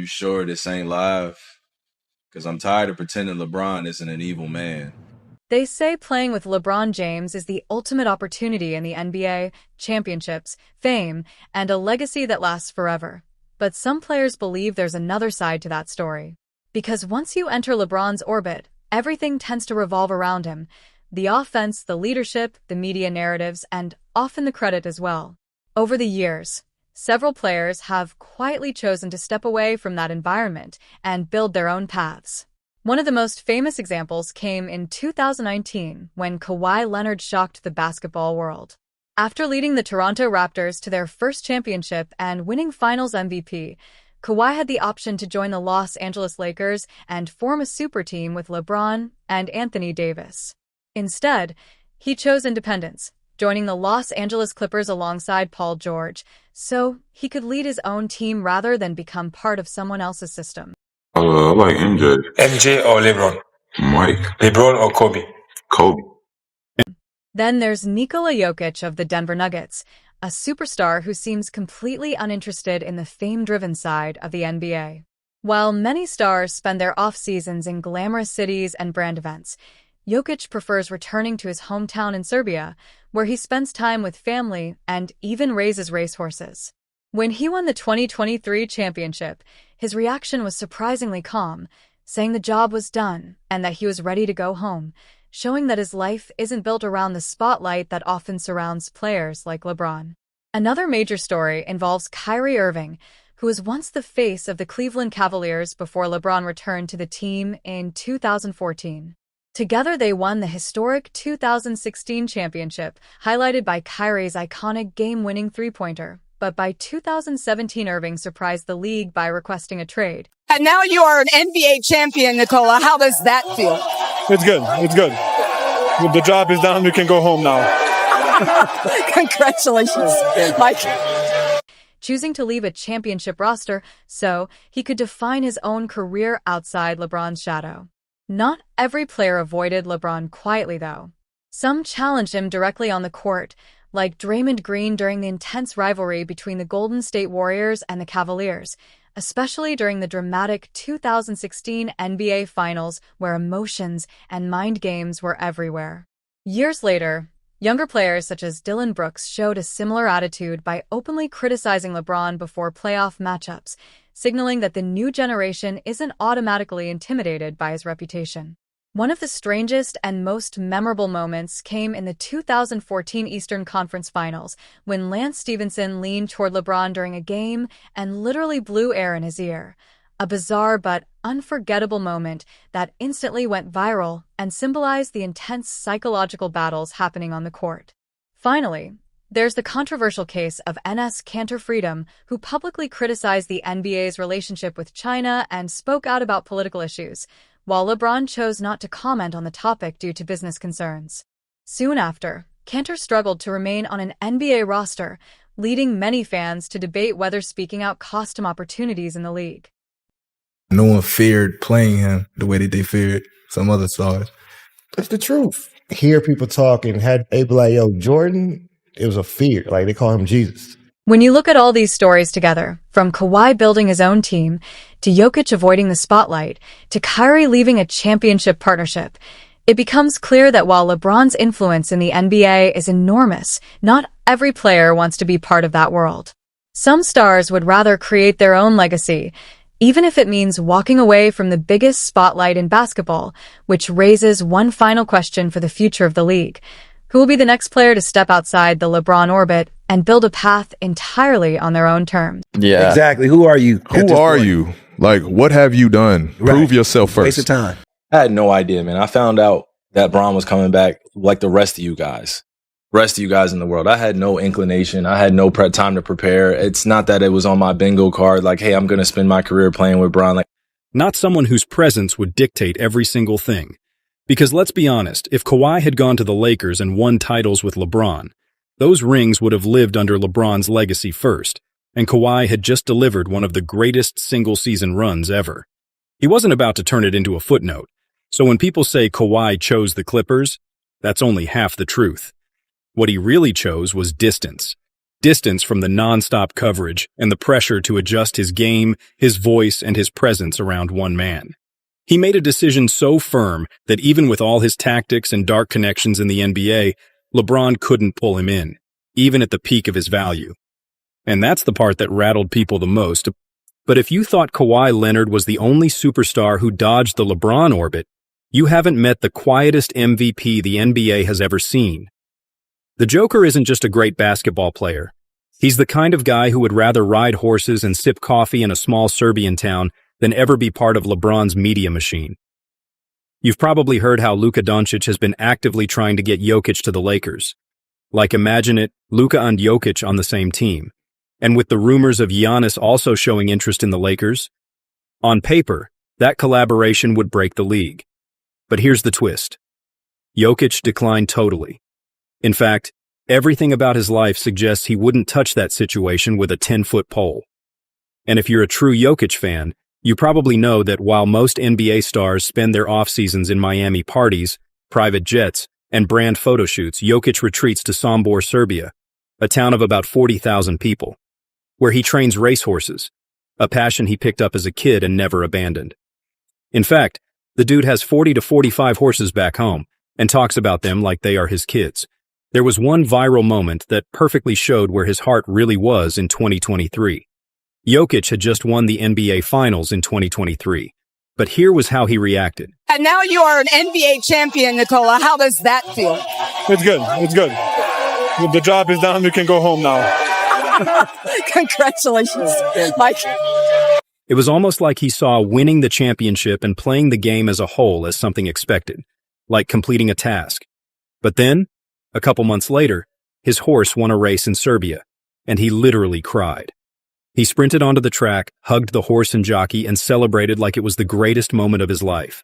sure this ain't live? Because I'm tired of pretending LeBron isn't an evil man. They say playing with LeBron James is the ultimate opportunity in the NBA, championships, fame, and a legacy that lasts forever. But some players believe there's another side to that story. Because once you enter LeBron's orbit, everything tends to revolve around him. The offense, the leadership, the media narratives, and often the credit as well. Over the years, several players have quietly chosen to step away from that environment and build their own paths. One of the most famous examples came in 2019 when Kawhi Leonard shocked the basketball world. After leading the Toronto Raptors to their first championship and winning Finals MVP, Kawhi had the option to join the Los Angeles Lakers and form a super team with LeBron and Anthony Davis. Instead, he chose independence, joining the Los Angeles Clippers alongside Paul George, so he could lead his own team rather than become part of someone else's system. I like MJ. MJ or LeBron? Mike. LeBron or Kobe? Kobe. Then there's Nikola Jokic of the Denver Nuggets, a superstar who seems completely uninterested in the fame-driven side of the NBA. While many stars spend their off-seasons in glamorous cities and brand events, Jokic prefers returning to his hometown in Serbia, where he spends time with family and even raises racehorses. When he won the 2023 championship, his reaction was surprisingly calm, saying the job was done and that he was ready to go home, showing that his life isn't built around the spotlight that often surrounds players like LeBron. Another major story involves Kyrie Irving, who was once the face of the Cleveland Cavaliers before LeBron returned to the team in 2014. Together, they won the historic 2016 championship, highlighted by Kyrie's iconic game-winning three-pointer. But by 2017, Irving surprised the league by requesting a trade. And now you are an NBA champion, Nikola. How does that feel? It's good. It's good. The job is done. We can go home now. Congratulations, Mike. Choosing to leave a championship roster so he could define his own career outside LeBron's shadow. Not every player avoided LeBron quietly, though. Some challenged him directly on the court, like Draymond Green during the intense rivalry between the Golden State Warriors and the Cavaliers, especially during the dramatic 2016 NBA Finals where emotions and mind games were everywhere. Years later, younger players such as Dillon Brooks showed a similar attitude by openly criticizing LeBron before playoff matchups, signaling that the new generation isn't automatically intimidated by his reputation. One of the strangest and most memorable moments came in the 2014 Eastern Conference Finals, when Lance Stephenson leaned toward LeBron during a game and literally blew air in his ear. A bizarre but unforgettable moment that instantly went viral and symbolized the intense psychological battles happening on the court. Finally, there's the controversial case of Enes Kanter Freedom, who publicly criticized the NBA's relationship with China and spoke out about political issues, while LeBron chose not to comment on the topic due to business concerns. Soon after, Kanter struggled to remain on an NBA roster, leading many fans to debate whether speaking out cost him opportunities in the league. No one feared playing him the way that they feared some other stars. That's the truth. Hear people talk and they be like, yo, Jordan, it was a fear. Like, they call him Jesus. When you look at all these stories together, from Kawhi building his own team, to Jokic avoiding the spotlight, to Kyrie leaving a championship partnership, it becomes clear that while LeBron's influence in the NBA is enormous, not every player wants to be part of that world. Some stars would rather create their own legacy, even if it means walking away from the biggest spotlight in basketball, which raises one final question for the future of the league. Who will be the next player to step outside the LeBron orbit and build a path entirely on their own terms? Yeah. Exactly. Who are you? Who are you? Like, what have you done? Right. Prove yourself first. Waste of time. I had no idea, man. I found out that Bron was coming back like the rest of you guys. Rest of you guys in the world. I had no inclination. I had no time to prepare. It's not that it was on my bingo card, like, hey, I'm going to spend my career playing with Bron. Not someone whose presence would dictate every single thing. Because let's be honest, if Kawhi had gone to the Lakers and won titles with LeBron, those rings would have lived under LeBron's legacy first, and Kawhi had just delivered one of the greatest single-season runs ever. He wasn't about to turn it into a footnote, so when people say Kawhi chose the Clippers, that's only half the truth. What he really chose was distance. distance from the non-stop coverage and the pressure to adjust his game, his voice, and his presence around one man. He made a decision so firm that even with all his tactics and dark connections in the NBA, LeBron couldn't pull him in, even at the peak of his value. And that's the part that rattled people the most. But if you thought Kawhi Leonard was the only superstar who dodged the LeBron orbit, you haven't met the quietest MVP the NBA has ever seen. The Joker isn't just a great basketball player. He's the kind of guy who would rather ride horses and sip coffee in a small Serbian town than ever be part of LeBron's media machine. You've probably heard how Luka Doncic has been actively trying to get Jokic to the Lakers. Like, imagine it, Luka and Jokic on the same team. And with the rumors of Giannis also showing interest in the Lakers, on paper, that collaboration would break the league. But here's the twist. Jokic declined totally. In fact, everything about his life suggests he wouldn't touch that situation with a 10-foot pole. And if you're a true Jokic fan, you probably know that while most NBA stars spend their off-seasons in Miami parties, private jets, and brand photo shoots, Jokic retreats to Sombor, Serbia, a town of about 40,000 people, where he trains racehorses, a passion he picked up as a kid and never abandoned. In fact, the dude has 40 to 45 horses back home and talks about them like they are his kids. There was one viral moment that perfectly showed where his heart really was in 2023. Jokic had just won the NBA Finals in 2023, but here was how he reacted. And now you are an NBA champion, Nikola. How does that feel? It's good. It's good. The job is done. You can go home now. Congratulations, Mike. It was almost like he saw winning the championship and playing the game as a whole as something expected, like completing a task. But then, a couple months later, his horse won a race in Serbia, and he literally cried. He sprinted onto the track, hugged the horse and jockey, and celebrated like it was the greatest moment of his life.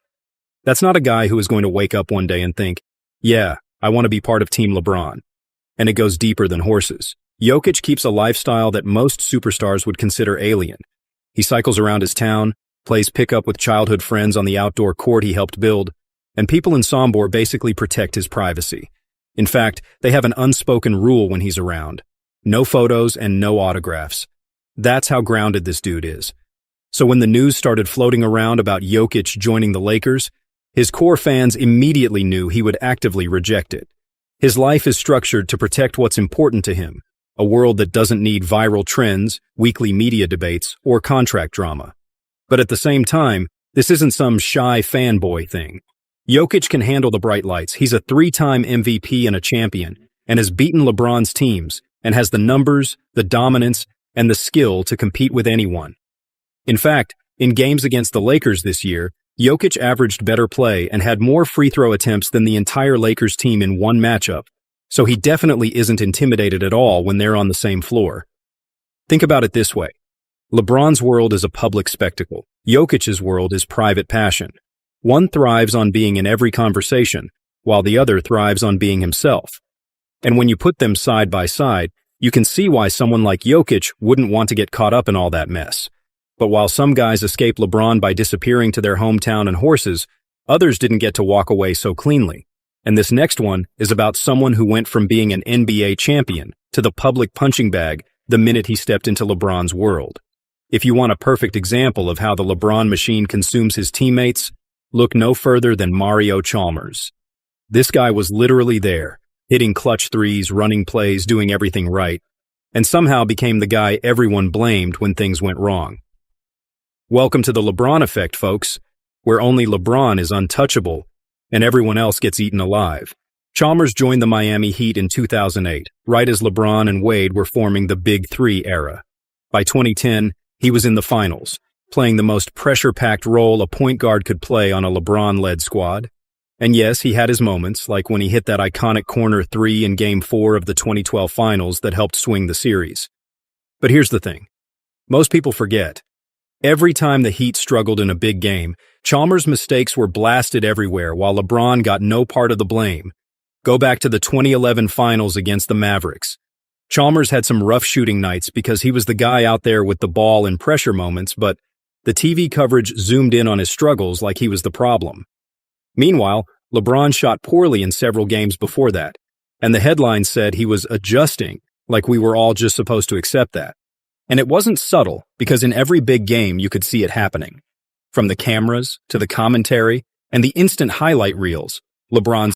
That's not a guy who is going to wake up one day and think, yeah, I want to be part of Team LeBron. And it goes deeper than horses. Jokic keeps a lifestyle that most superstars would consider alien. He cycles around his town, plays pickup with childhood friends on the outdoor court he helped build, and people in Sombor basically protect his privacy. In fact, they have an unspoken rule when he's around. No photos and no autographs. That's how grounded this dude is. So when the news started floating around about Jokic joining the Lakers, his core fans immediately knew he would actively reject it. His life is structured to protect what's important to him, a world that doesn't need viral trends, weekly media debates, or contract drama. But at the same time, this isn't some shy fanboy thing. Jokic can handle the bright lights. He's a 3-time MVP and a champion, and has beaten LeBron's teams, and has the numbers, the dominance, and the skill to compete with anyone. In fact, in games against the Lakers this year, Jokic averaged better play and had more free throw attempts than the entire Lakers team in one matchup, so he definitely isn't intimidated at all when they're on the same floor. Think about it this way. LeBron's world is a public spectacle. Jokic's world is private passion. One thrives on being in every conversation, while the other thrives on being himself. And when you put them side by side, you can see why someone like Jokic wouldn't want to get caught up in all that mess. But while some guys escape LeBron by disappearing to their hometown and horses, others didn't get to walk away so cleanly. And this next one is about someone who went from being an NBA champion to the public punching bag the minute he stepped into LeBron's world. If you want a perfect example of how the LeBron machine consumes his teammates, look no further than Mario Chalmers. This guy was literally there, hitting clutch threes, running plays, doing everything right, and somehow became the guy everyone blamed when things went wrong. Welcome to the LeBron effect, folks, where only LeBron is untouchable and everyone else gets eaten alive. Chalmers joined the Miami Heat in 2008, right as LeBron and Wade were forming the Big Three era. By 2010, he was in the finals, playing the most pressure-packed role a point guard could play on a LeBron-led squad. And yes, he had his moments, like when he hit that iconic corner three in Game 4 of the 2012 finals that helped swing the series. But here's the thing. Most people forget. Every time the Heat struggled in a big game, Chalmers' mistakes were blasted everywhere while LeBron got no part of the blame. Go back to the 2011 finals against the Mavericks. Chalmers had some rough shooting nights because he was the guy out there with the ball in pressure moments, but the TV coverage zoomed in on his struggles like he was the problem. Meanwhile, LeBron shot poorly in several games before that, and the headlines said he was adjusting like we were all just supposed to accept that. And it wasn't subtle, because in every big game you could see it happening. From the cameras, to the commentary, and the instant highlight reels, LeBron's